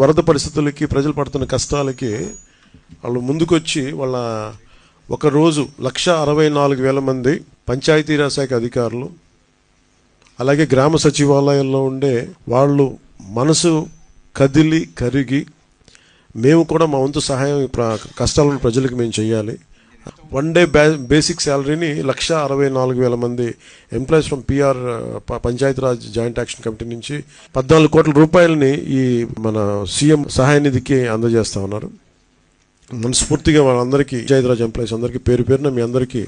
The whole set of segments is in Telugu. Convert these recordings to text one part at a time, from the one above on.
వరద పరిస్థితులకి ప్రజలు పడుతున్న కష్టాలకి వాళ్ళు ముందుకొచ్చి వాళ్ళ ఒకరోజు 1,64,000 మంది పంచాయతీరాజ్ శాఖ అధికారులు, అలాగే గ్రామ సచివాలయంలో ఉండే వాళ్ళు మనసు కదిలి కరిగి మేము కూడా మా వంతు సహాయం కష్టాలను ప్రజలకు మేము చేయాలి. 1 డే బేసిక్ శాలరీని 1,64,000 మంది employees from PR Panchayati Raj joint action committee నుంచి 14 కోట్ల రూపాయలని ఈ మన సీఎం సహాయ నిధికి అందజేస్తా ఉన్నారు. మనస్ఫూర్తిగా వాళ్ళందరికీ పంచాయతీరాజ్ ఎంప్లాయీస్ అందరికీ పేరు పేరున మీ అందరికీ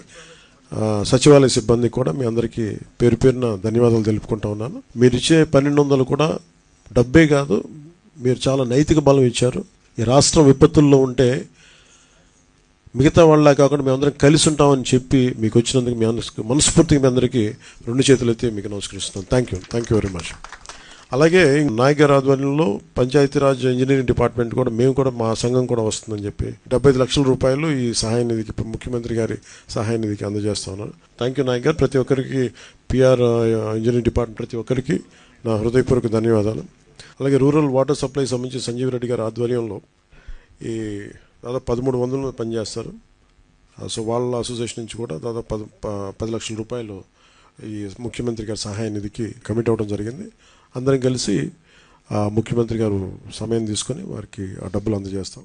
సచివాలయ సిబ్బంది కూడా మీ అందరికీ పేరు పేరున ధన్యవాదాలు తెలుపుకుంటా ఉన్నాను. మీరు ఇచ్చే 1,200 కూడా డబ్బే కాదు, మీరు చాలా నైతిక బలం ఇచ్చారు. ఈ రాష్ట్రం విపత్తుల్లో ఉంటే మిగతా వాళ్ళ కాకుండా మేమందరం కలిసి ఉంటామని చెప్పి మీకు వచ్చినందుకు మీ మనస్ఫూర్తిగా మీ అందరికీ 2 చేతులు ఎత్తి మీకు నమస్కరిస్తున్నాను. Thank you very much. అలాగే నాయక్ గారి ఆధ్వర్యంలో పంచాయతీరాజ్ ఇంజనీరింగ్ డిపార్ట్మెంట్ కూడా మేము కూడా మా సంఘం కూడా వస్తుందని చెప్పి 75 లక్షల రూపాయలు ఈ సహాయ నిధికి ముఖ్యమంత్రి గారి సహాయ నిధికి అందజేస్తా ఉన్నాను. థ్యాంక్ యూ నాయక్ గారు. ప్రతి ఒక్కరికి పిఆర్ ఇంజనీరింగ్ డిపార్ట్మెంట్ ప్రతి ఒక్కరికి నా హృదయపూర్వక ధన్యవాదాలు. అలాగే రూరల్ వాటర్ సప్లై సంబంధించి సంజీవ్ రెడ్డి గారి ఆధ్వర్యంలో ఈ దాదాపు 1300 మంది పనిచేస్తారు. సో వాళ్ళ అసోసియేషన్ నుంచి కూడా దాదాపు 10 లక్షల రూపాయలు ఈ ముఖ్యమంత్రి గారి సహాయ నిధికి కమిట్ అవ్వడం జరిగింది. అందరం కలిసి ముఖ్యమంత్రి గారు సమయం తీసుకొని వారికి ఆ డబ్బులు అందజేస్తాం.